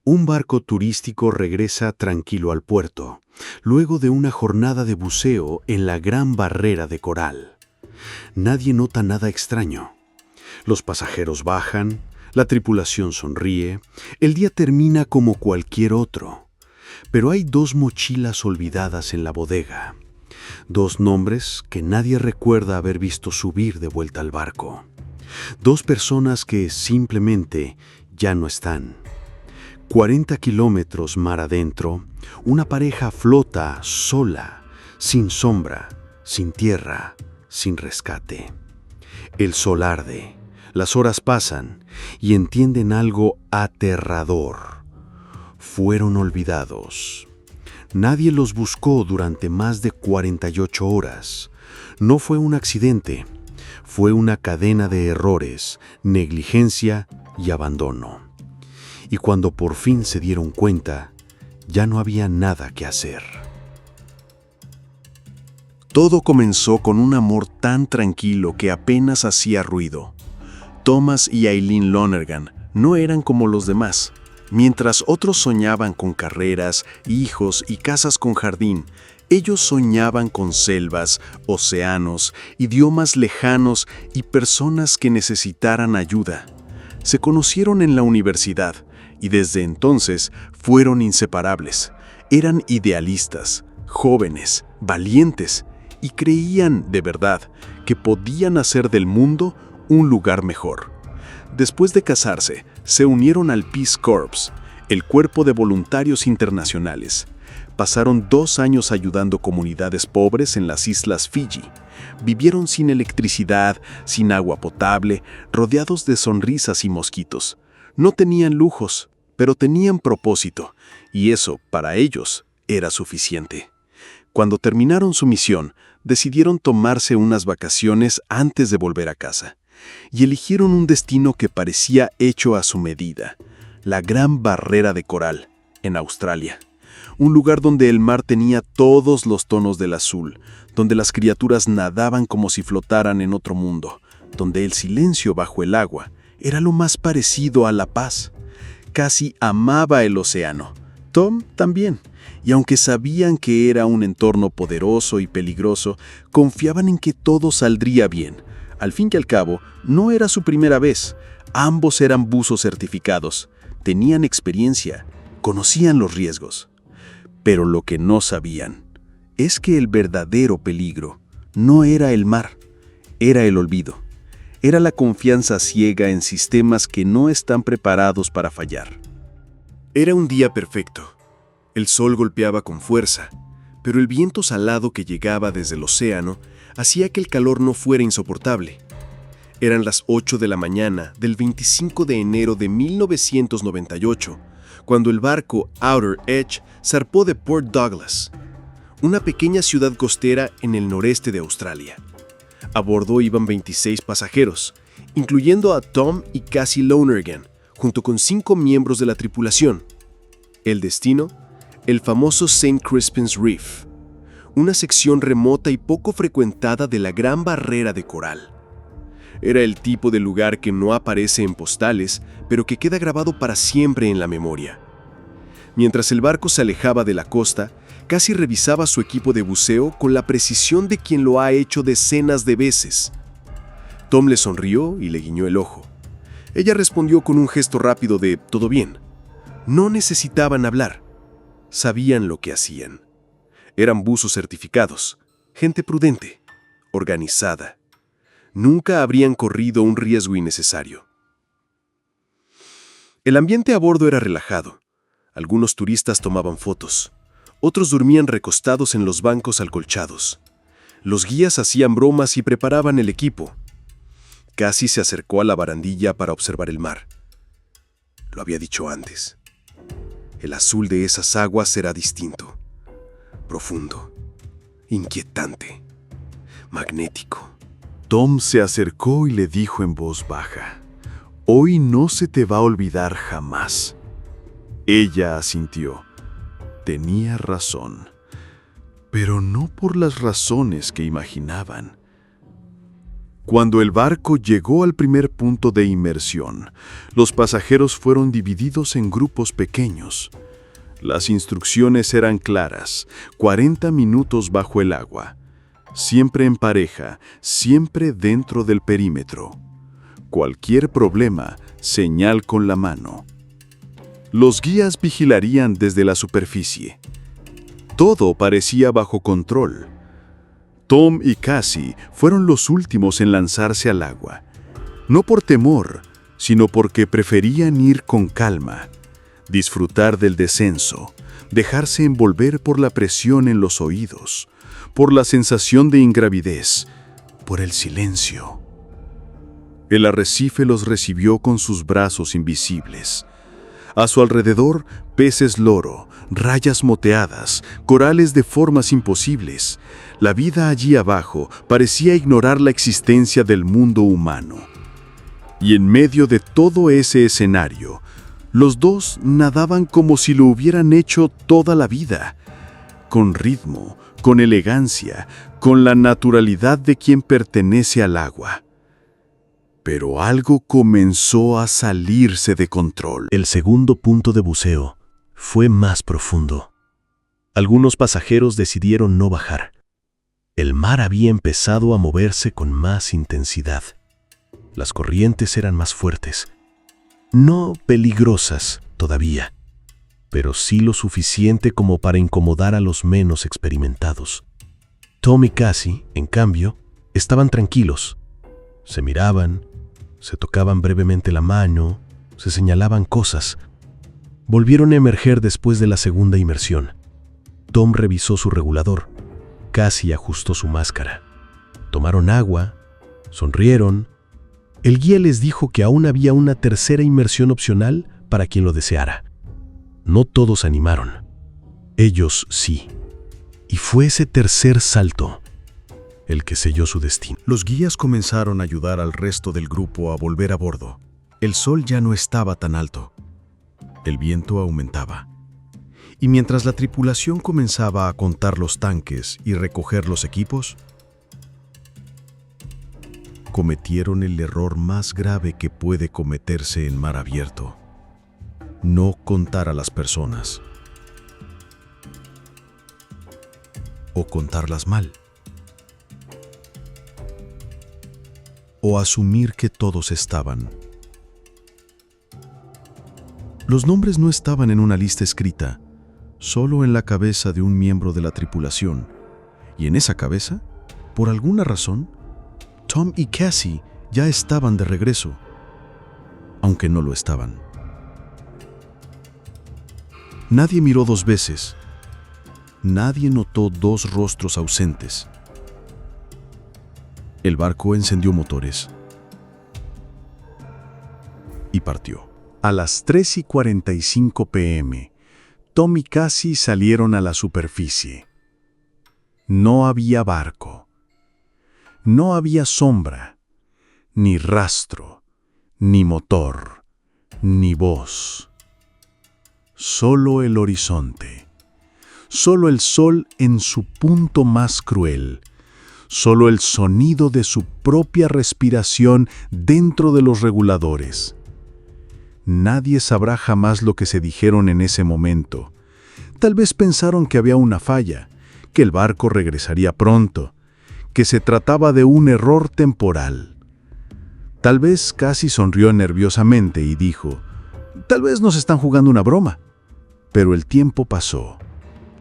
Un barco turístico regresa tranquilo al puerto, luego de una jornada de buceo en la Gran Barrera de Coral. Nadie nota nada extraño. Los pasajeros bajan, la tripulación sonríe, el día termina como cualquier otro. Pero hay dos mochilas olvidadas en la bodega. Dos nombres que nadie recuerda haber visto subir de vuelta al barco. Dos personas que simplemente ya no están. 40 kilómetros mar adentro, una pareja flota sola, sin sombra, sin tierra, sin rescate. El sol arde, las horas pasan y entienden algo aterrador. Fueron olvidados. Nadie los buscó durante más de 48 horas. No fue un accidente, fue una cadena de errores, negligencia y abandono. Y cuando por fin se dieron cuenta, ya no había nada que hacer. Todo comenzó con un amor tan tranquilo que apenas hacía ruido. Thomas y Eileen Lonergan no eran como los demás. Mientras otros soñaban con carreras, hijos y casas con jardín, ellos soñaban con selvas, océanos, idiomas lejanos y personas que necesitaran ayuda. Se conocieron en la universidad y desde entonces fueron inseparables. Eran idealistas, jóvenes, valientes y creían de verdad que podían hacer del mundo un lugar mejor. Después de casarse, se unieron al Peace Corps, el cuerpo de voluntarios internacionales. Pasaron 2 años ayudando comunidades pobres en las islas Fiji. Vivieron sin electricidad, sin agua potable, rodeados de sonrisas y mosquitos. No tenían lujos, pero tenían propósito, y eso, para ellos, era suficiente. Cuando terminaron su misión, decidieron tomarse unas vacaciones antes de volver a casa, y eligieron un destino que parecía hecho a su medida, la Gran Barrera de Coral, en Australia. Un lugar donde el mar tenía todos los tonos del azul, donde las criaturas nadaban como si flotaran en otro mundo, donde el silencio bajo el agua era lo más parecido a la paz. Casi amaba el océano. Tom también. Y aunque sabían que era un entorno poderoso y peligroso, confiaban en que todo saldría bien. Al fin y al cabo, no era su primera vez. Ambos eran buzos certificados. Tenían experiencia. Conocían los riesgos. Pero lo que no sabían es que el verdadero peligro no era el mar, era el olvido. Era la confianza ciega en sistemas que no están preparados para fallar. Era un día perfecto. El sol golpeaba con fuerza, pero el viento salado que llegaba desde el océano hacía que el calor no fuera insoportable. Eran las 8 de la mañana del 25 de enero de 1998, cuando el barco Outer Edge zarpó de Port Douglas, una pequeña ciudad costera en el noreste de Australia. A bordo iban 26 pasajeros, incluyendo a Tom y Cassie Lonergan, junto con 5 miembros de la tripulación. El destino, el famoso St. Crispin's Reef, una sección remota y poco frecuentada de la Gran Barrera de Coral. Era el tipo de lugar que no aparece en postales, pero que queda grabado para siempre en la memoria. Mientras el barco se alejaba de la costa, Cassie revisaba su equipo de buceo con la precisión de quien lo ha hecho decenas de veces. Tom le sonrió y le guiñó el ojo. Ella respondió con un gesto rápido de «todo bien». No necesitaban hablar. Sabían lo que hacían. Eran buzos certificados, gente prudente, organizada. Nunca habrían corrido un riesgo innecesario. El ambiente a bordo era relajado. Algunos turistas tomaban fotos. Otros dormían recostados en los bancos acolchados. Los guías hacían bromas y preparaban el equipo. Cassie se acercó a la barandilla para observar el mar. Lo había dicho antes. El azul de esas aguas era distinto. Profundo. Inquietante. Magnético. Tom se acercó y le dijo en voz baja: «Hoy no se te va a olvidar jamás». Ella asintió. Tenía razón, pero no por las razones que imaginaban. Cuando el barco llegó al primer punto de inmersión, los pasajeros fueron divididos en grupos pequeños. Las instrucciones eran claras: 40 minutos bajo el agua, siempre en pareja, siempre dentro del perímetro. Cualquier problema, señal con la mano. Los guías vigilarían desde la superficie. Todo parecía bajo control. Tom y Cassie fueron los últimos en lanzarse al agua. No por temor, sino porque preferían ir con calma, disfrutar del descenso, dejarse envolver por la presión en los oídos, por la sensación de ingravidez, por el silencio. El arrecife los recibió con sus brazos invisibles. A su alrededor, peces loro, rayas moteadas, corales de formas imposibles. La vida allí abajo parecía ignorar la existencia del mundo humano. Y en medio de todo ese escenario, los dos nadaban como si lo hubieran hecho toda la vida, con ritmo, con elegancia, con la naturalidad de quien pertenece al agua. Pero algo comenzó a salirse de control. El segundo punto de buceo fue más profundo. Algunos pasajeros decidieron no bajar. El mar había empezado a moverse con más intensidad. Las corrientes eran más fuertes. No peligrosas todavía, pero sí lo suficiente como para incomodar a los menos experimentados. Tom y Cassie, en cambio, estaban tranquilos. Se miraban, se tocaban brevemente la mano, se señalaban cosas. Volvieron a emerger después de la segunda inmersión. Tom revisó su regulador. Cassie ajustó su máscara. Tomaron agua, sonrieron. El guía les dijo que aún había una tercera inmersión opcional para quien lo deseara. No todos animaron. Ellos sí. Y fue ese tercer salto el que selló su destino. Los guías comenzaron a ayudar al resto del grupo a volver a bordo. El sol ya no estaba tan alto. El viento aumentaba. Y mientras la tripulación comenzaba a contar los tanques y recoger los equipos, cometieron el error más grave que puede cometerse en mar abierto: no contar a las personas. O contarlas mal. O asumir que todos estaban. Los nombres no estaban en una lista escrita, solo en la cabeza de un miembro de la tripulación. Y en esa cabeza, por alguna razón, Tom y Cassie ya estaban de regreso, aunque no lo estaban. Nadie miró dos veces. Nadie notó dos rostros ausentes. El barco encendió motores y partió. A las 3:45 p.m., Tom y Cassie salieron a la superficie. No había barco. No había sombra, ni rastro, ni motor, ni voz. Solo el horizonte. Solo el sol en su punto más cruel. Solo el sonido de su propia respiración dentro de los reguladores. Nadie sabrá jamás lo que se dijeron en ese momento. Tal vez pensaron que había una falla, que el barco regresaría pronto, que se trataba de un error temporal. Tal vez Cassie sonrió nerviosamente y dijo: «Tal vez nos están jugando una broma». Pero el tiempo pasó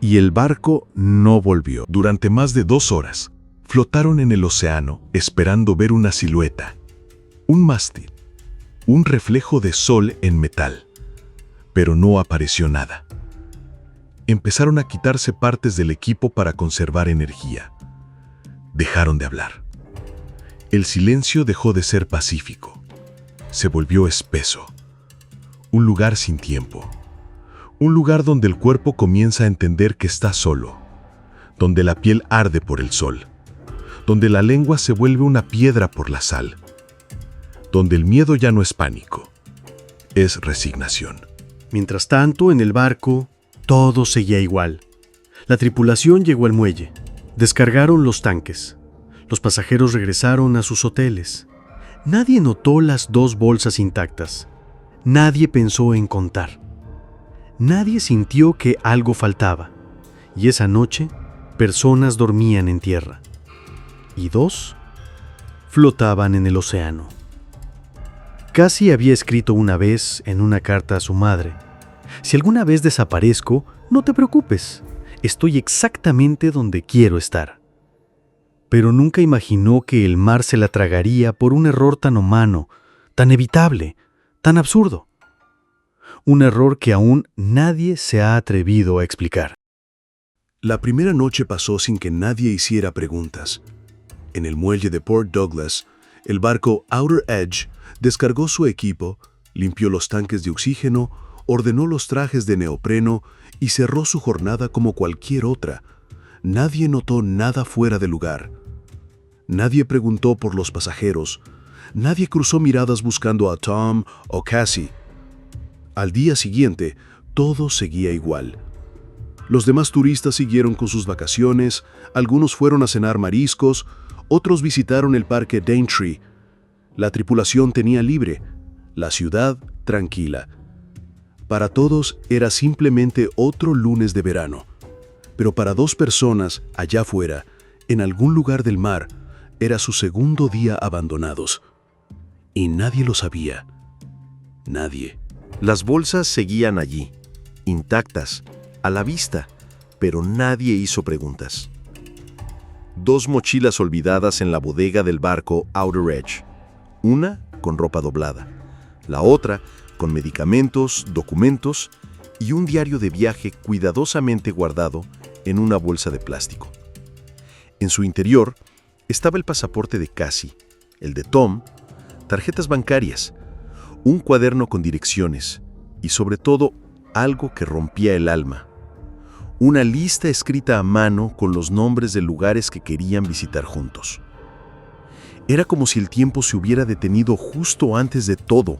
y el barco no volvió. Durante más de 2 horas, flotaron en el océano esperando ver una silueta, un mástil, un reflejo de sol en metal. Pero no apareció nada. Empezaron a quitarse partes del equipo para conservar energía. Dejaron de hablar. El silencio dejó de ser pacífico. Se volvió espeso. Un lugar sin tiempo. Un lugar donde el cuerpo comienza a entender que está solo. Donde la piel arde por el sol. Donde la lengua se vuelve una piedra por la sal. Donde el miedo ya no es pánico. Es resignación. Mientras tanto, en el barco, todo seguía igual. La tripulación llegó al muelle. Descargaron los tanques. Los pasajeros regresaron a sus hoteles. Nadie notó las 2 bolsas intactas. Nadie pensó en contar. Nadie sintió que algo faltaba. Y esa noche, personas dormían en tierra. Y 2 flotaban en el océano. Cassie había escrito una vez en una carta a su madre: si alguna vez desaparezco, no te preocupes, estoy exactamente donde quiero estar. Pero nunca imaginó que el mar se la tragaría por un error tan humano, tan evitable, tan absurdo. Un error que aún nadie se ha atrevido a explicar. La primera noche pasó sin que nadie hiciera preguntas. En el muelle de Port Douglas, el barco Outer Edge descargó su equipo, limpió los tanques de oxígeno, ordenó los trajes de neopreno y cerró su jornada como cualquier otra. Nadie notó nada fuera de lugar. Nadie preguntó por los pasajeros. Nadie cruzó miradas buscando a Tom o Cassie. Al día siguiente, todo seguía igual. Los demás turistas siguieron con sus vacaciones, algunos fueron a cenar mariscos, otros visitaron el parque Daintree. La tripulación tenía libre, la ciudad tranquila. Para todos era simplemente otro lunes de verano. Pero para 2 personas, allá afuera, en algún lugar del mar, era su segundo día abandonados. Y nadie lo sabía. Nadie. Las bolsas seguían allí, intactas, a la vista, pero nadie hizo preguntas. 2 mochilas olvidadas en la bodega del barco Outer Edge. Una con ropa doblada, la otra con medicamentos, documentos y un diario de viaje cuidadosamente guardado en una bolsa de plástico. En su interior estaba el pasaporte de Cassie, el de Tom, tarjetas bancarias, un cuaderno con direcciones y sobre todo algo que rompía el alma. Una lista escrita a mano con los nombres de lugares que querían visitar juntos. Era como si el tiempo se hubiera detenido justo antes de todo.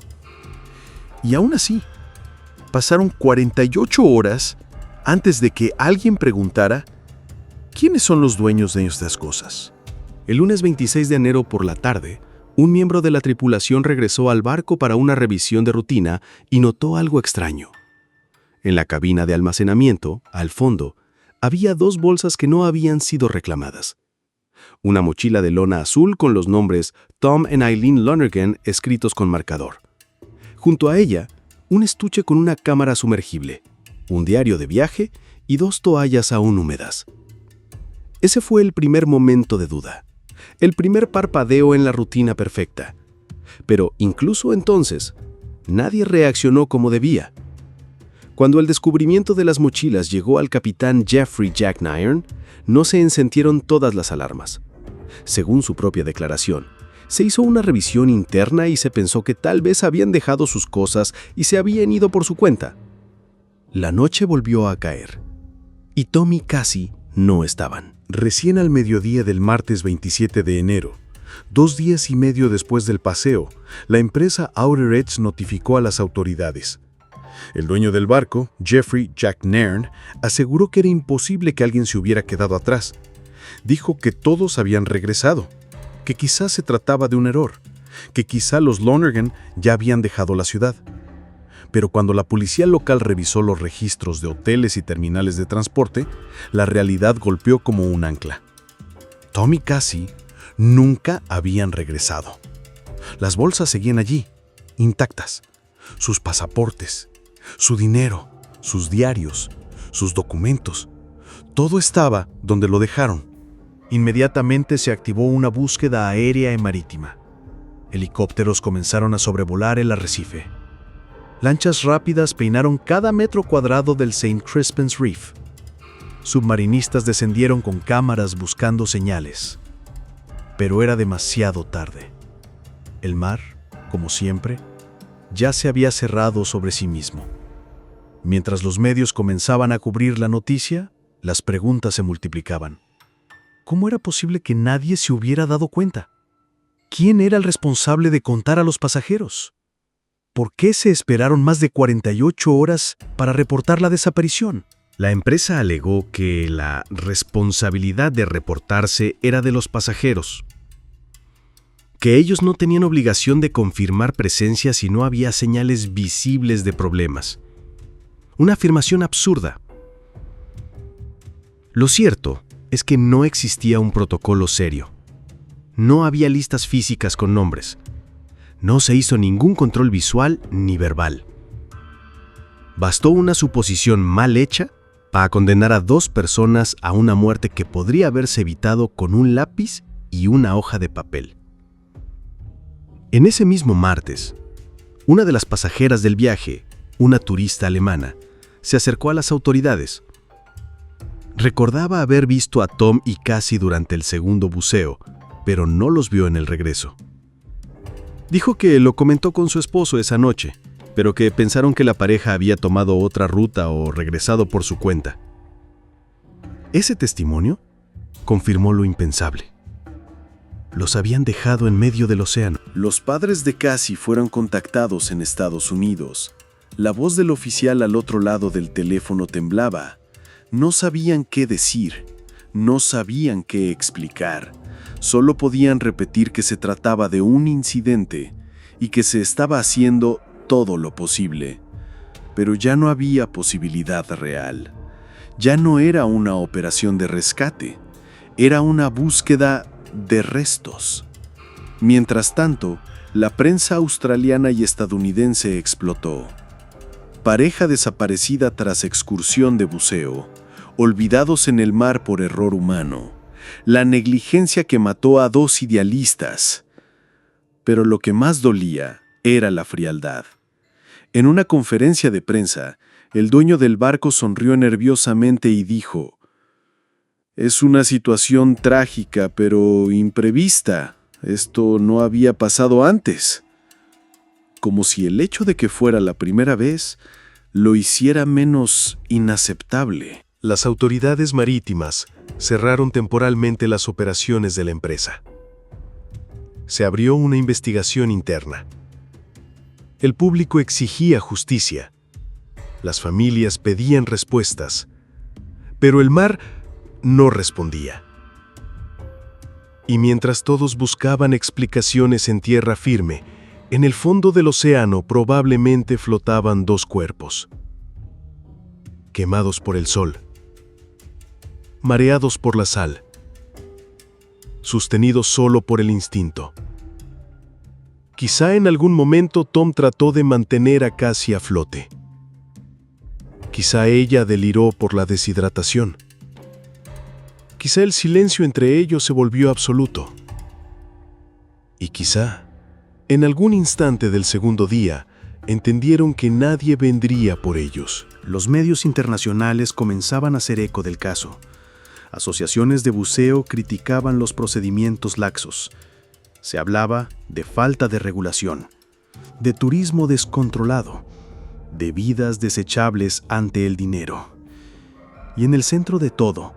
Y aún así, pasaron 48 horas antes de que alguien preguntara: ¿quiénes son los dueños de estas cosas? El lunes 26 de enero por la tarde, un miembro de la tripulación regresó al barco para una revisión de rutina y notó algo extraño. En la cabina de almacenamiento, al fondo, había 2 bolsas que no habían sido reclamadas. Una mochila de lona azul con los nombres Tom and Eileen Lonergan escritos con marcador. Junto a ella, un estuche con una cámara sumergible, un diario de viaje y 2 toallas aún húmedas. Ese fue el primer momento de duda, el primer parpadeo en la rutina perfecta. Pero incluso entonces, nadie reaccionó como debía. Cuando el descubrimiento de las mochilas llegó al capitán Jeffrey Jack Nairn, no se encendieron todas las alarmas. Según su propia declaración, se hizo una revisión interna y se pensó que tal vez habían dejado sus cosas y se habían ido por su cuenta. La noche volvió a caer, y Tom y Cassie no estaban. Recién al mediodía del martes 27 de enero, 2 días y medio después del paseo, la empresa Outer Edge notificó a las autoridades. El dueño del barco, Jeffrey Jack Nairn, aseguró que era imposible que alguien se hubiera quedado atrás. Dijo que todos habían regresado, que quizás se trataba de un error, que quizá los Lonergan ya habían dejado la ciudad. Pero cuando la policía local revisó los registros de hoteles y terminales de transporte, la realidad golpeó como un ancla. Tom y Cassie nunca habían regresado. Las bolsas seguían allí, intactas. Sus pasaportes, su dinero, sus diarios, sus documentos. Todo estaba donde lo dejaron. Inmediatamente se activó una búsqueda aérea y marítima. Helicópteros comenzaron a sobrevolar el arrecife. Lanchas rápidas peinaron cada metro cuadrado del St. Crispin's Reef. Submarinistas descendieron con cámaras buscando señales. Pero era demasiado tarde. El mar, como siempre, ya se había cerrado sobre sí mismo. Mientras los medios comenzaban a cubrir la noticia, las preguntas se multiplicaban. ¿Cómo era posible que nadie se hubiera dado cuenta? ¿Quién era el responsable de contar a los pasajeros? ¿Por qué se esperaron más de 48 horas para reportar la desaparición? La empresa alegó que la responsabilidad de reportarse era de los pasajeros, que ellos no tenían obligación de confirmar presencia si no había señales visibles de problemas. Una afirmación absurda. Lo cierto es que no existía un protocolo serio. No había listas físicas con nombres. No se hizo ningún control visual ni verbal. Bastó una suposición mal hecha para condenar a 2 personas a una muerte que podría haberse evitado con un lápiz y una hoja de papel. En ese mismo martes, una de las pasajeras del viaje, una turista alemana, se acercó a las autoridades. Recordaba haber visto a Tom y Cassie durante el segundo buceo, pero no los vio en el regreso. Dijo que lo comentó con su esposo esa noche, pero que pensaron que la pareja había tomado otra ruta o regresado por su cuenta. Ese testimonio confirmó lo impensable. Los habían dejado en medio del océano. Los padres de Cassie fueron contactados en Estados Unidos. La voz del oficial al otro lado del teléfono temblaba. No sabían qué decir, no sabían qué explicar. Solo podían repetir que se trataba de un incidente y que se estaba haciendo todo lo posible. Pero ya no había posibilidad real. Ya no era una operación de rescate, era una búsqueda de restos. Mientras tanto, la prensa australiana y estadounidense explotó. Pareja desaparecida tras excursión de buceo, olvidados en el mar por error humano, la negligencia que mató a 2 idealistas. Pero lo que más dolía era la frialdad. En una conferencia de prensa, el dueño del barco sonrió nerviosamente y dijo: «Es una situación trágica, pero imprevista. Esto no había pasado antes». Como si el hecho de que fuera la primera vez lo hiciera menos inaceptable. Las autoridades marítimas cerraron temporalmente las operaciones de la empresa. Se abrió una investigación interna. El público exigía justicia. Las familias pedían respuestas. Pero el mar no respondía. Y mientras todos buscaban explicaciones en tierra firme, en el fondo del océano probablemente flotaban 2 cuerpos. Quemados por el sol. Mareados por la sal. Sostenidos solo por el instinto. Quizá en algún momento Tom trató de mantener a Cassie a flote. Quizá ella deliró por la deshidratación. Quizá el silencio entre ellos se volvió absoluto. Y quizá, en algún instante del segundo día, entendieron que nadie vendría por ellos. Los medios internacionales comenzaban a hacer eco del caso. Asociaciones de buceo criticaban los procedimientos laxos. Se hablaba de falta de regulación, de turismo descontrolado, de vidas desechables ante el dinero. Y en el centro de todo,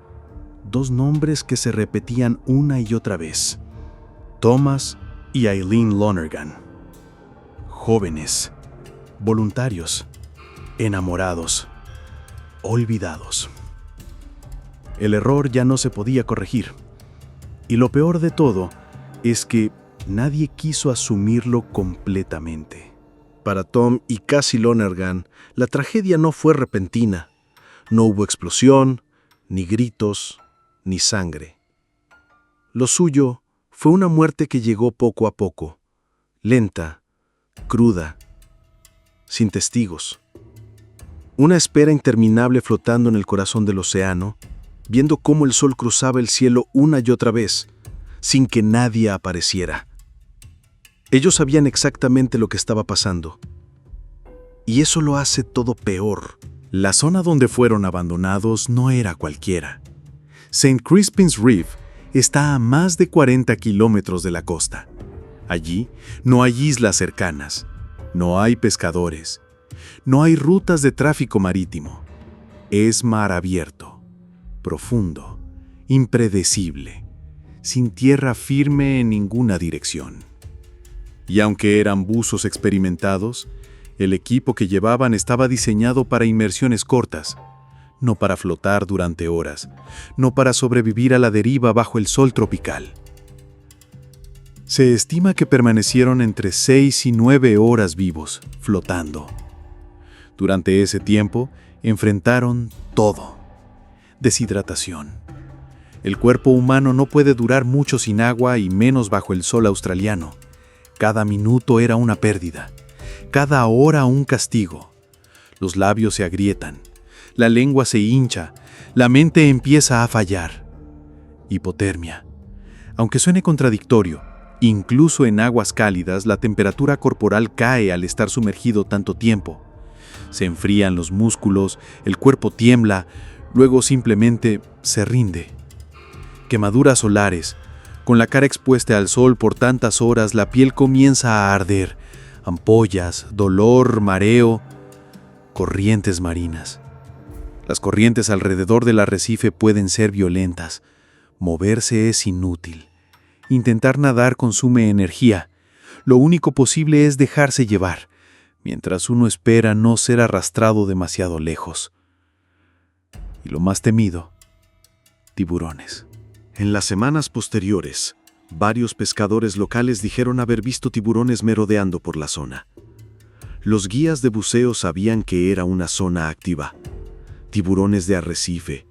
2 nombres que se repetían una y otra vez: Thomas y Eileen Lonergan. Jóvenes, voluntarios, enamorados, olvidados. El error ya no se podía corregir. Y lo peor de todo es que nadie quiso asumirlo completamente. Para Tom y Cassie Lonergan, la tragedia no fue repentina. No hubo explosión, ni gritos, ni sangre. Lo suyo fue una muerte que llegó poco a poco, lenta, cruda, sin testigos. Una espera interminable flotando en el corazón del océano, viendo cómo el sol cruzaba el cielo una y otra vez, sin que nadie apareciera. Ellos sabían exactamente lo que estaba pasando. Y eso lo hace todo peor. La zona donde fueron abandonados no era cualquiera. St. Crispin's Reef está a más de 40 kilómetros de la costa. Allí no hay islas cercanas, no hay pescadores, no hay rutas de tráfico marítimo. Es mar abierto, profundo, impredecible, sin tierra firme en ninguna dirección. Y aunque eran buzos experimentados, el equipo que llevaban estaba diseñado para inmersiones cortas. no para flotar durante horas, no para sobrevivir a la deriva bajo el sol tropical. Se estima que permanecieron entre 6 y 9 horas vivos, flotando. Durante ese tiempo, enfrentaron todo. Deshidratación. El cuerpo humano no puede durar mucho sin agua y menos bajo el sol australiano. Cada minuto era una pérdida, cada hora un castigo. Los labios se agrietan, la lengua se hincha, la mente empieza a fallar. Hipotermia. Aunque suene contradictorio, incluso en aguas cálidas la temperatura corporal cae al estar sumergido tanto tiempo. Se enfrían los músculos, el cuerpo tiembla, luego simplemente se rinde. Quemaduras solares. Con la cara expuesta al sol por tantas horas, la piel comienza a arder. Ampollas, dolor, mareo, corrientes marinas. Las corrientes alrededor del arrecife pueden ser violentas. Moverse es inútil. Intentar nadar consume energía. Lo único posible es dejarse llevar, mientras uno espera no ser arrastrado demasiado lejos. Y lo más temido, tiburones. En las semanas posteriores, varios pescadores locales dijeron haber visto tiburones merodeando por la zona. Los guías de buceo sabían que era una zona activa. Tiburones de arrecife,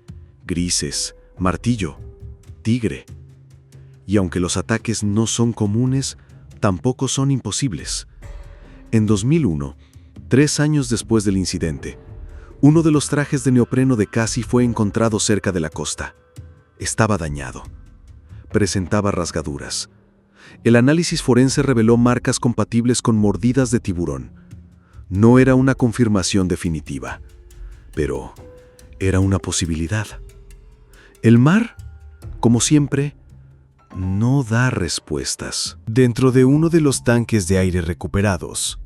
grises, martillo, tigre. Y aunque los ataques no son comunes, tampoco son imposibles. En 2001, 3 años después del incidente, uno de los trajes de neopreno de Cassie fue encontrado cerca de la costa. Estaba dañado. Presentaba rasgaduras. El análisis forense reveló marcas compatibles con mordidas de tiburón. No era una confirmación definitiva, pero era una posibilidad. El mar, como siempre, no da respuestas. Dentro de uno de los tanques de aire recuperados,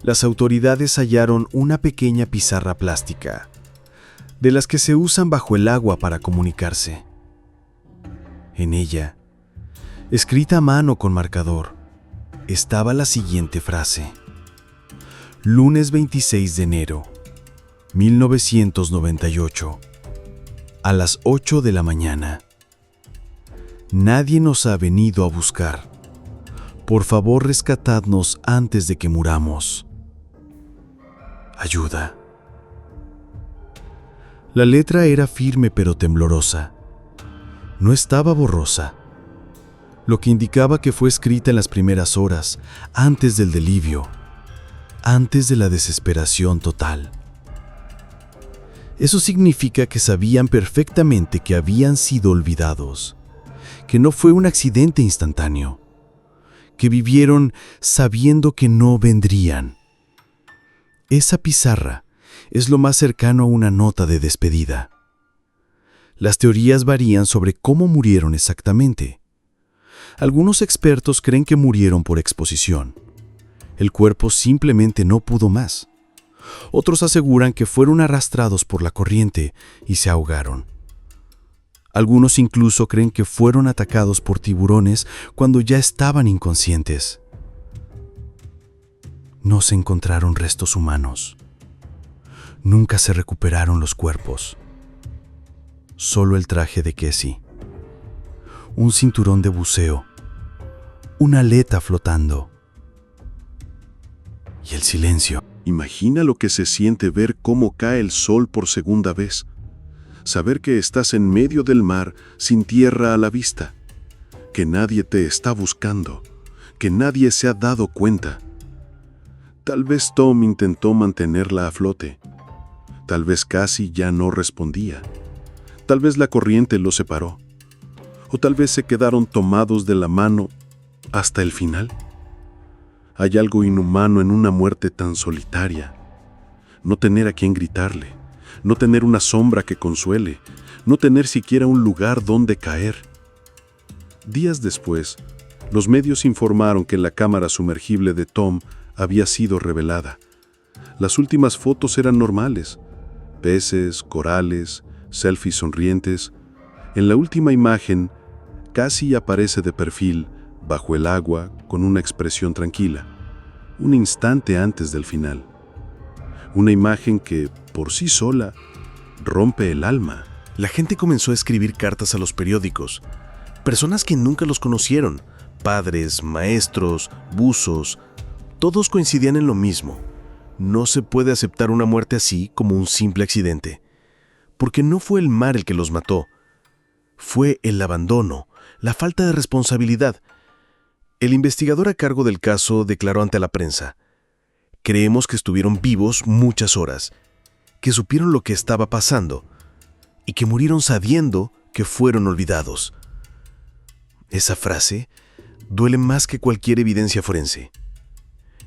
las autoridades hallaron una pequeña pizarra plástica, de las que se usan bajo el agua para comunicarse. En ella, escrita a mano con marcador, estaba la siguiente frase: lunes 26 de enero, 1998, a las 8 de la mañana. Nadie nos ha venido a buscar. Por favor, rescatadnos antes de que muramos. Ayuda. La letra era firme pero temblorosa. No estaba borrosa, lo que indicaba que fue escrita en las primeras horas, antes del delirio, antes de la desesperación total. Eso significa que sabían perfectamente que habían sido olvidados, que no fue un accidente instantáneo, que vivieron sabiendo que no vendrían. Esa pizarra es lo más cercano a una nota de despedida. Las teorías varían sobre cómo murieron exactamente. Algunos expertos creen que murieron por exposición. El cuerpo simplemente no pudo más. Otros aseguran que fueron arrastrados por la corriente y se ahogaron. Algunos incluso creen que fueron atacados por tiburones cuando ya estaban inconscientes. No se encontraron restos humanos. Nunca se recuperaron los cuerpos. Solo el traje de Cassie, un cinturón de buceo, una aleta flotando y el silencio. Imagina lo que se siente ver cómo cae el sol por segunda vez. Saber que estás en medio del mar sin tierra a la vista, que nadie te está buscando, que nadie se ha dado cuenta. Tal vez Tom intentó mantenerla a flote. Tal vez Cassie ya no respondía. Tal vez la corriente los separó. O tal vez se quedaron tomados de la mano hasta el final. Hay algo inhumano en una muerte tan solitaria. No tener a quien gritarle, no tener una sombra que consuele, no tener siquiera un lugar donde caer. Días después, los medios informaron que la cámara sumergible de Tom había sido revelada. Las últimas fotos eran normales: peces, corales, selfies sonrientes. En la última imagen, Cassie aparece de perfil, bajo el agua, con una expresión tranquila, un instante antes del final. Una imagen que, por sí sola, rompe el alma. La gente comenzó a escribir cartas a los periódicos. Personas que nunca los conocieron, padres, maestros, buzos, todos coincidían en lo mismo. No se puede aceptar una muerte así como un simple accidente. Porque no fue el mar el que los mató. Fue el abandono, la falta de responsabilidad. El investigador a cargo del caso declaró ante la prensa: creemos que estuvieron vivos muchas horas, que supieron lo que estaba pasando y que murieron sabiendo que fueron olvidados. Esa frase duele más que cualquier evidencia forense.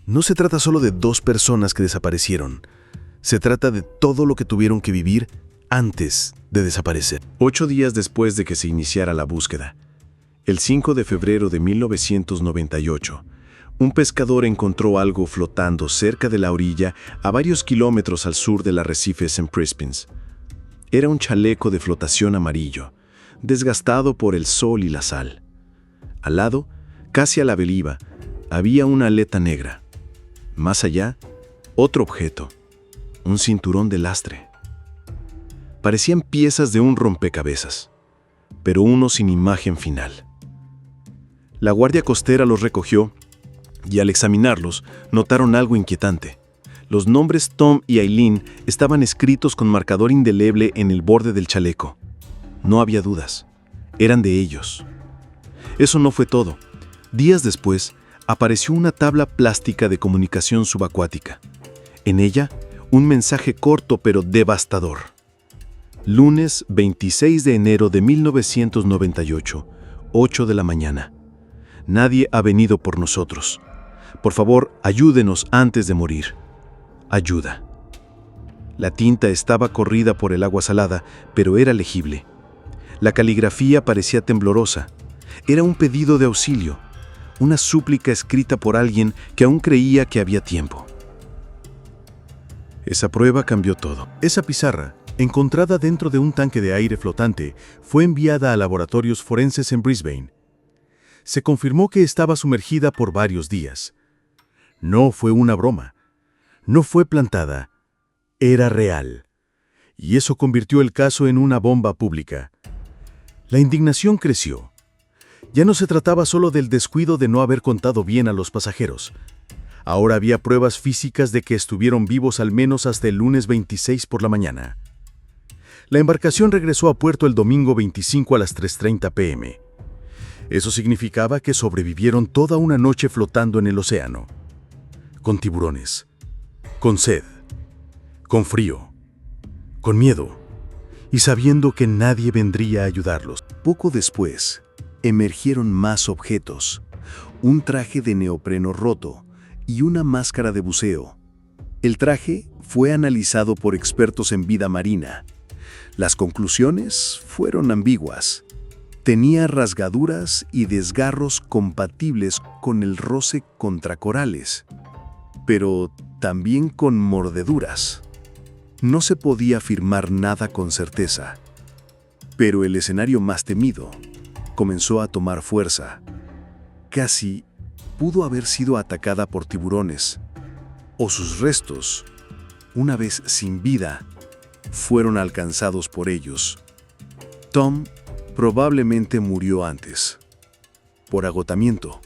No se trata solo de 2 personas que desaparecieron. Se trata de todo lo que tuvieron que vivir antes de desaparecer. 8 días después de que se iniciara la búsqueda, el 5 de febrero de 1998, un pescador encontró algo flotando cerca de la orilla a varios kilómetros al sur del arrecife St. Crispins. Era un chaleco de flotación amarillo, desgastado por el sol y la sal. Al lado, casi a la deriva, había una aleta negra. Más allá, otro objeto, un cinturón de lastre. Parecían piezas de un rompecabezas, pero uno sin imagen final. La guardia costera los recogió y al examinarlos notaron algo inquietante. Los nombres Tom y Eileen estaban escritos con marcador indeleble en el borde del chaleco. No había dudas, eran de ellos. Eso no fue todo. Días después, apareció una tabla plástica de comunicación subacuática. En ella, un mensaje corto pero devastador. Lunes 26 de enero de 1998, 8 de la mañana. Nadie ha venido por nosotros. Por favor, ayúdenos antes de morir. Ayuda. La tinta estaba corrida por el agua salada, pero era legible. La caligrafía parecía temblorosa. Era un pedido de auxilio, una súplica escrita por alguien que aún creía que había tiempo. Esa prueba cambió todo. Esa pizarra, encontrada dentro de un tanque de aire flotante, fue enviada a laboratorios forenses en Brisbane. Se confirmó que estaba sumergida por varios días. No fue una broma. No fue plantada. Era real. Y eso convirtió el caso en una bomba pública. La indignación creció. Ya no se trataba solo del descuido de no haber contado bien a los pasajeros. Ahora había pruebas físicas de que estuvieron vivos al menos hasta el lunes 26 por la mañana. La embarcación regresó a puerto el domingo 25 a las 3:30 p.m. Eso significaba que sobrevivieron toda una noche flotando en el océano. Con tiburones, con sed, con frío, con miedo, y sabiendo que nadie vendría a ayudarlos. Poco después, emergieron más objetos, un traje de neopreno roto y una máscara de buceo. El traje fue analizado por expertos en vida marina. Las conclusiones fueron ambiguas. Tenía rasgaduras y desgarros compatibles con el roce contra corales, pero también con mordeduras. No se podía afirmar nada con certeza, pero el escenario más temido comenzó a tomar fuerza. Cassie pudo haber sido atacada por tiburones, o sus restos, una vez sin vida, fueron alcanzados por ellos. Tom probablemente murió antes, por agotamiento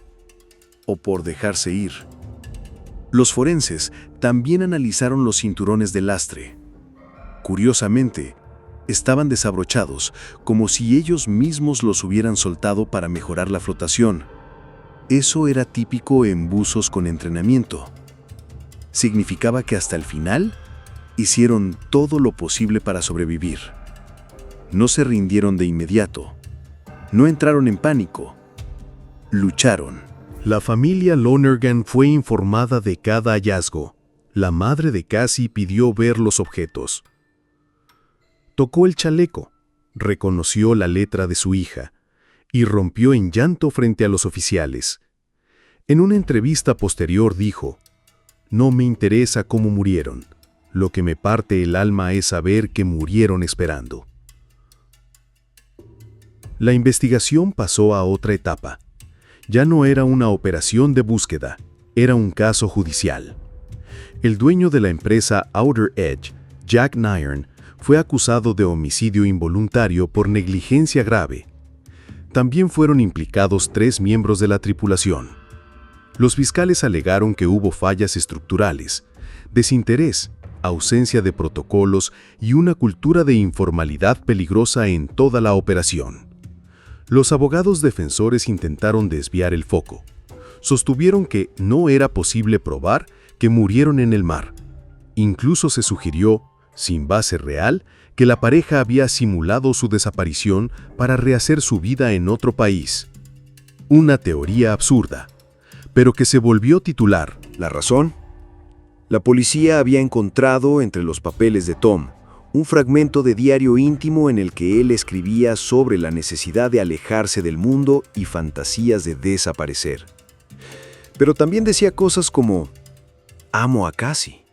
o por dejarse ir. Los forenses también analizaron los cinturones de lastre. Curiosamente, estaban desabrochados, como si ellos mismos los hubieran soltado para mejorar la flotación. Eso era típico en buzos con entrenamiento. Significaba que hasta el final hicieron todo lo posible para sobrevivir. No se rindieron de inmediato. No entraron en pánico. Lucharon. La familia Lonergan fue informada de cada hallazgo. La madre de Cassie pidió ver los objetos. Tocó el chaleco, reconoció la letra de su hija y rompió en llanto frente a los oficiales. En una entrevista posterior dijo: «No me interesa cómo murieron. Lo que me parte el alma es saber que murieron esperando». La investigación pasó a otra etapa. Ya no era una operación de búsqueda, era un caso judicial. El dueño de la empresa Outer Edge, Jack Nairn, fue acusado de homicidio involuntario por negligencia grave. También fueron implicados 3 miembros de la tripulación. Los fiscales alegaron que hubo fallas estructurales, desinterés, ausencia de protocolos y una cultura de informalidad peligrosa en toda la operación. Los abogados defensores intentaron desviar el foco. Sostuvieron que no era posible probar que murieron en el mar. Incluso se sugirió, sin base real, que la pareja había simulado su desaparición para rehacer su vida en otro país. Una teoría absurda, pero que se volvió titular. ¿La razón? La policía había encontrado entre los papeles de Tom un fragmento de diario íntimo en el que él escribía sobre la necesidad de alejarse del mundo y fantasías de desaparecer. Pero también decía cosas como: amo a Cassie,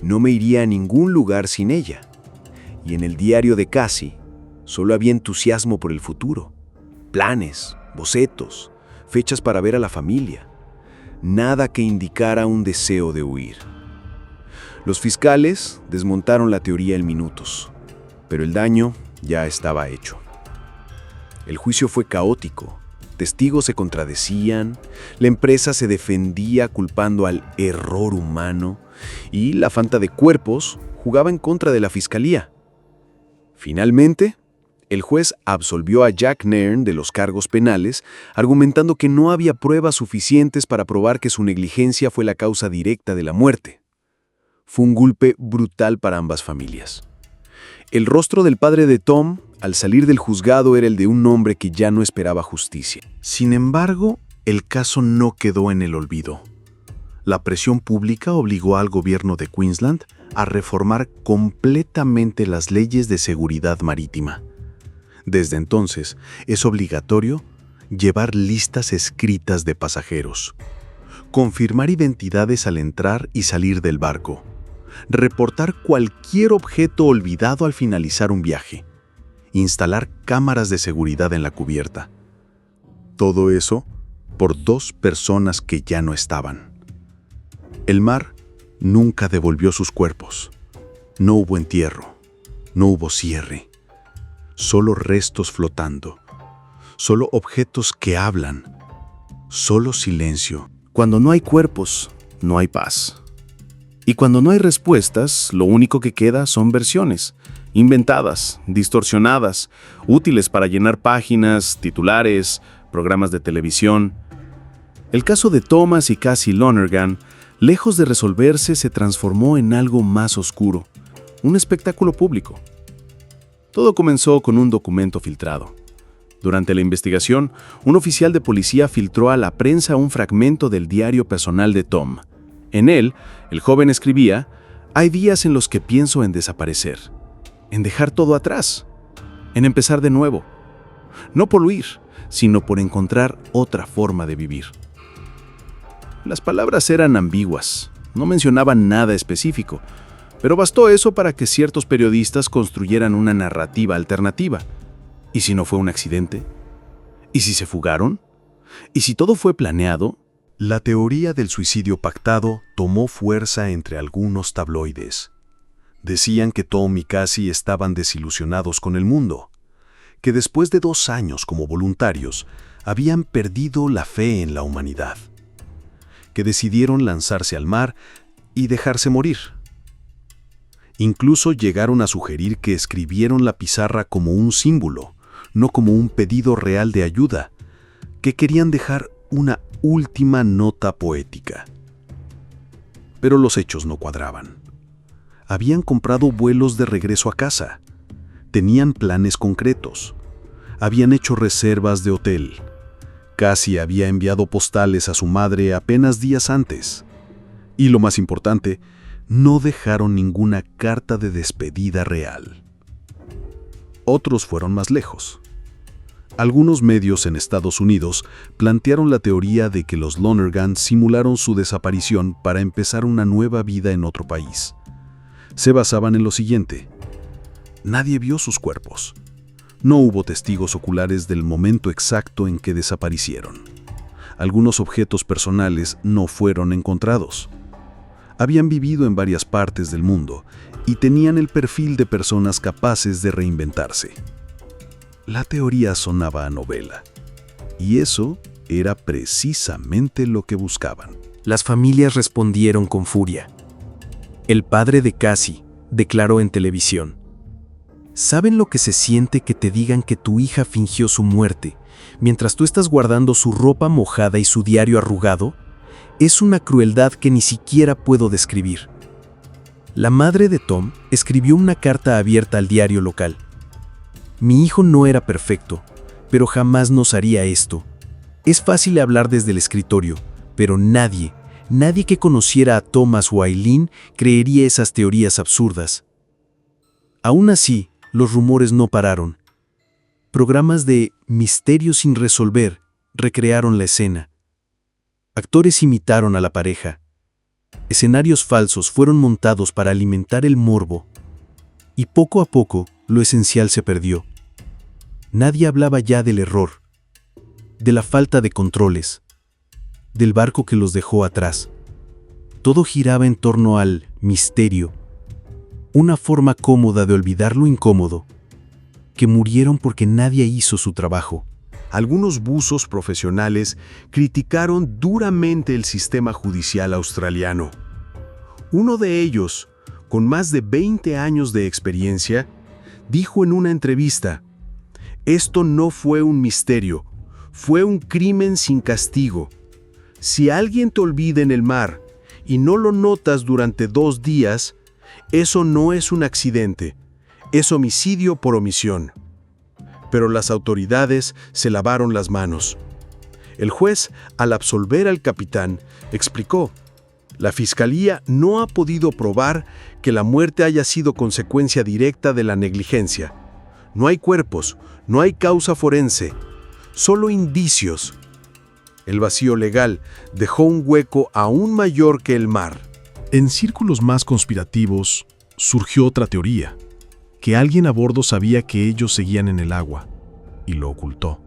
no me iría a ningún lugar sin ella. Y en el diario de Cassie solo había entusiasmo por el futuro, planes, bocetos, fechas para ver a la familia. Nada que indicara un deseo de huir. Los fiscales desmontaron la teoría en minutos, pero el daño ya estaba hecho. El juicio fue caótico, testigos se contradecían, la empresa se defendía culpando al error humano y la falta de cuerpos jugaba en contra de la fiscalía. Finalmente, el juez absolvió a Jack Nairn de los cargos penales, argumentando que no había pruebas suficientes para probar que su negligencia fue la causa directa de la muerte. Fue un golpe brutal para ambas familias. El rostro del padre de Tom, al salir del juzgado, era el de un hombre que ya no esperaba justicia. Sin embargo, el caso no quedó en el olvido. La presión pública obligó al gobierno de Queensland a reformar completamente las leyes de seguridad marítima. Desde entonces, es obligatorio llevar listas escritas de pasajeros, confirmar identidades al entrar y salir del barco, reportar cualquier objeto olvidado al finalizar un viaje, instalar cámaras de seguridad en la cubierta. Todo eso por 2 personas que ya no estaban. El mar nunca devolvió sus cuerpos. No hubo entierro, no hubo cierre. Solo restos flotando, solo objetos que hablan, solo silencio. Cuando no hay cuerpos, no hay paz. Y cuando no hay respuestas, lo único que queda son versiones, inventadas, distorsionadas, útiles para llenar páginas, titulares, programas de televisión. El caso de Thomas y Cassie Lonergan, lejos de resolverse, se transformó en algo más oscuro, un espectáculo público. Todo comenzó con un documento filtrado. Durante la investigación, un oficial de policía filtró a la prensa un fragmento del diario personal de Tom. En él, el joven escribía: «Hay días en los que pienso en desaparecer, en dejar todo atrás, en empezar de nuevo. No por huir, sino por encontrar otra forma de vivir». Las palabras eran ambiguas, no mencionaban nada específico, pero bastó eso para que ciertos periodistas construyeran una narrativa alternativa. ¿Y si no fue un accidente? ¿Y si se fugaron? ¿Y si todo fue planeado? La teoría del suicidio pactado tomó fuerza entre algunos tabloides. Decían que Tom y Cassie estaban desilusionados con el mundo, que después de 2 años como voluntarios habían perdido la fe en la humanidad, que decidieron lanzarse al mar y dejarse morir. Incluso llegaron a sugerir que escribieron la pizarra como un símbolo, no como un pedido real de ayuda, que querían dejar una última nota poética. Pero los hechos no cuadraban. Habían comprado vuelos de regreso a casa, tenían planes concretos, habían hecho reservas de hotel. Cassie había enviado postales a su madre apenas días antes. Y lo más importante, no dejaron ninguna carta de despedida real. Otros fueron más lejos. Algunos medios en Estados Unidos plantearon la teoría de que los Lonergan simularon su desaparición para empezar una nueva vida en otro país. Se basaban en lo siguiente: nadie vio sus cuerpos. No hubo testigos oculares del momento exacto en que desaparecieron. Algunos objetos personales no fueron encontrados. Habían vivido en varias partes del mundo y tenían el perfil de personas capaces de reinventarse. La teoría sonaba a novela, y eso era precisamente lo que buscaban. Las familias respondieron con furia. El padre de Cassie declaró en televisión: ¿saben lo que se siente que te digan que tu hija fingió su muerte mientras tú estás guardando su ropa mojada y su diario arrugado? Es una crueldad que ni siquiera puedo describir. La madre de Tom escribió una carta abierta al diario local. Mi hijo no era perfecto, pero jamás nos haría esto. Es fácil hablar desde el escritorio, pero nadie que conociera a Thomas o a Eileen creería esas teorías absurdas. Aún así, los rumores no pararon. Programas de misterio sin resolver recrearon la escena. Actores imitaron a la pareja. Escenarios falsos fueron montados para alimentar el morbo. Y poco a poco, lo esencial se perdió. Nadie hablaba ya del error, de la falta de controles, del barco que los dejó atrás. Todo giraba en torno al misterio, una forma cómoda de olvidar lo incómodo, que murieron porque nadie hizo su trabajo. Algunos buzos profesionales criticaron duramente el sistema judicial australiano. Uno de ellos, con más de 20 años de experiencia, dijo en una entrevista: «Esto no fue un misterio, fue un crimen sin castigo. Si alguien te olvida en el mar y no lo notas durante 2 días, eso no es un accidente, es homicidio por omisión». Pero las autoridades se lavaron las manos. El juez, al absolver al capitán, explicó: «La fiscalía no ha podido probar que la muerte haya sido consecuencia directa de la negligencia. No hay cuerpos, no hay causa forense, solo indicios». El vacío legal dejó un hueco aún mayor que el mar. En círculos más conspirativos surgió otra teoría, que alguien a bordo sabía que ellos seguían en el agua y lo ocultó.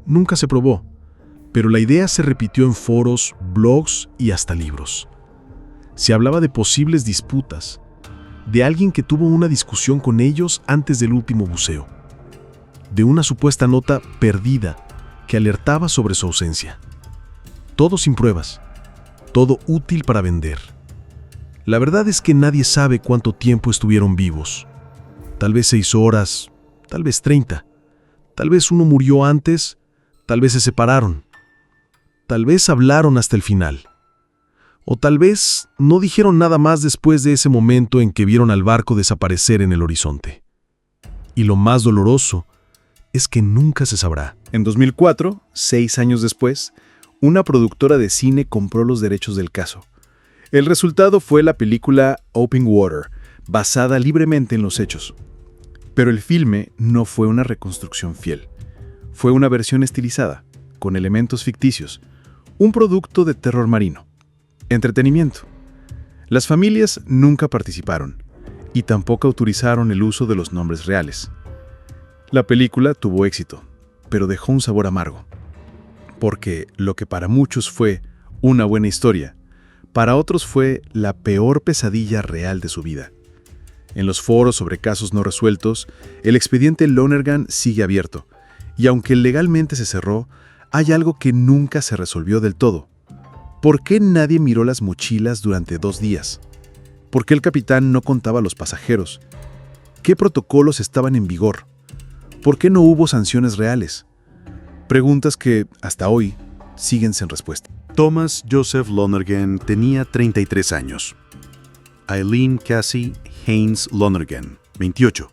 Nunca se probó, pero la idea se repitió en foros, blogs y hasta libros. Se hablaba de posibles disputas, de alguien que tuvo una discusión con ellos antes del último buceo, de una supuesta nota perdida que alertaba sobre su ausencia. Todo sin pruebas, todo útil para vender. La verdad es que nadie sabe cuánto tiempo estuvieron vivos. Tal vez 6 horas, tal vez 30. Tal vez uno murió antes, tal vez se separaron. Tal vez hablaron hasta el final. O tal vez no dijeron nada más después de ese momento en que vieron al barco desaparecer en el horizonte. Y lo más doloroso es que nunca se sabrá. En 2004, 6 años después, una productora de cine compró los derechos del caso. El resultado fue la película Open Water, basada libremente en los hechos. Pero el filme no fue una reconstrucción fiel. Fue una versión estilizada, con elementos ficticios, un producto de terror marino. Entretenimiento. Las familias nunca participaron y tampoco autorizaron el uso de los nombres reales. La película tuvo éxito, pero dejó un sabor amargo. Porque lo que para muchos fue una buena historia, para otros fue la peor pesadilla real de su vida. En los foros sobre casos no resueltos, el expediente Lonergan sigue abierto, y aunque legalmente se cerró, hay algo que nunca se resolvió del todo. ¿Por qué nadie miró las mochilas durante 2 días? ¿Por qué el capitán no contaba a los pasajeros? ¿Qué protocolos estaban en vigor? ¿Por qué no hubo sanciones reales? Preguntas que, hasta hoy, siguen sin respuesta. Thomas Joseph Lonergan tenía 33 años. Eileen Cassie Haynes Lonergan, 28.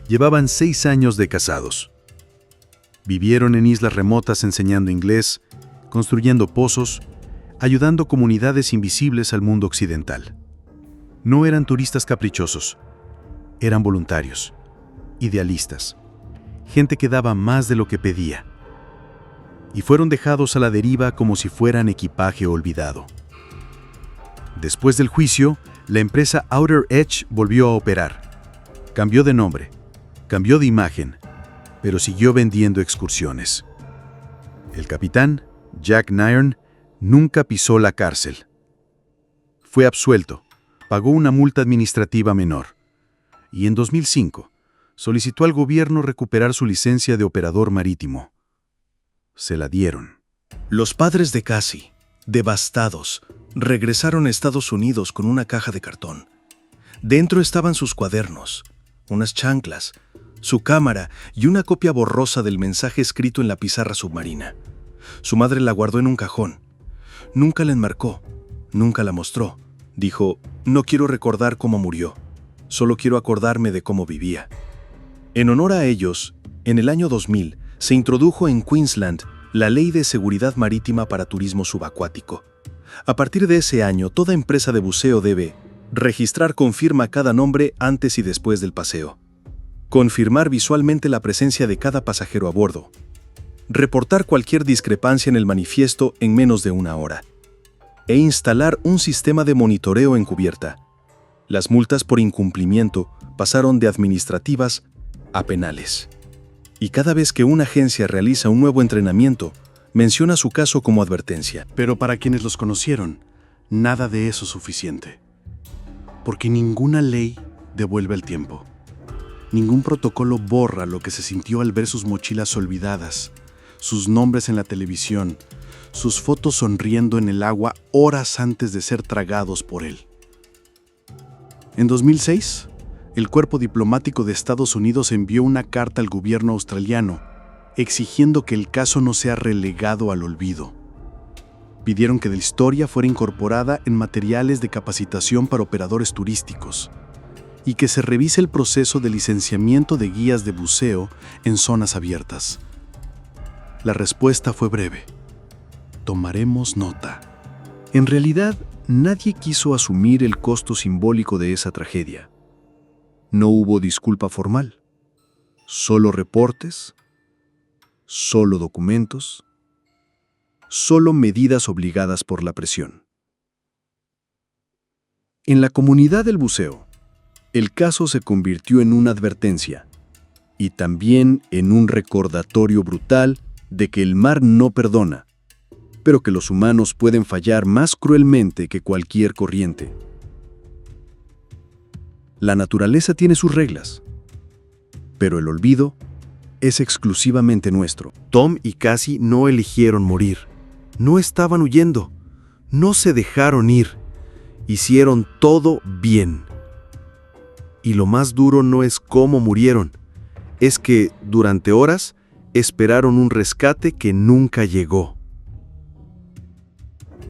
Llevaban 6 años de casados. Vivieron en islas remotas enseñando inglés, construyendo pozos, ayudando comunidades invisibles al mundo occidental. No eran turistas caprichosos, eran voluntarios, idealistas, gente que daba más de lo que pedía. Y fueron dejados a la deriva como si fueran equipaje olvidado. Después del juicio, la empresa Outer Edge volvió a operar. Cambió de nombre, cambió de imagen, pero siguió vendiendo excursiones. El capitán, Jack Nairn, nunca pisó la cárcel. Fue absuelto, pagó una multa administrativa menor. Y en 2005, solicitó al gobierno recuperar su licencia de operador marítimo. Se la dieron. Los padres de Cassie, devastados, regresaron a Estados Unidos con una caja de cartón. Dentro estaban sus cuadernos, unas chanclas, su cámara y una copia borrosa del mensaje escrito en la pizarra submarina. Su madre la guardó en un cajón. Nunca la enmarcó, nunca la mostró. Dijo, no quiero recordar cómo murió, solo quiero acordarme de cómo vivía. En honor a ellos, en el año 2000 se introdujo en Queensland la Ley de Seguridad Marítima para Turismo Subacuático. A partir de ese año, toda empresa de buceo debe registrar con firma cada nombre antes y después del paseo, confirmar visualmente la presencia de cada pasajero a bordo, reportar cualquier discrepancia en el manifiesto en menos de una hora, e instalar un sistema de monitoreo en cubierta. Las multas por incumplimiento pasaron de administrativas a penales. Y cada vez que una agencia realiza un nuevo entrenamiento, menciona su caso como advertencia. Pero para quienes los conocieron, nada de eso es suficiente. Porque ninguna ley devuelve el tiempo. Ningún protocolo borra lo que se sintió al ver sus mochilas olvidadas, sus nombres en la televisión, sus fotos sonriendo en el agua horas antes de ser tragados por él. En 2006, el Cuerpo Diplomático de Estados Unidos envió una carta al gobierno australiano exigiendo que el caso no sea relegado al olvido. Pidieron que la historia fuera incorporada en materiales de capacitación para operadores turísticos y que se revise el proceso de licenciamiento de guías de buceo en zonas abiertas. La respuesta fue breve: tomaremos nota. En realidad, nadie quiso asumir el costo simbólico de esa tragedia. No hubo disculpa formal, solo reportes, solo documentos, solo medidas obligadas por la presión. En la comunidad del buceo, el caso se convirtió en una advertencia y también en un recordatorio brutal de que el mar no perdona, pero que los humanos pueden fallar más cruelmente que cualquier corriente. La naturaleza tiene sus reglas, pero el olvido es exclusivamente nuestro. Tom y Cassie no eligieron morir. No estaban huyendo. No se dejaron ir. Hicieron todo bien. Y lo más duro no es cómo murieron. Es que, durante horas, esperaron un rescate que nunca llegó.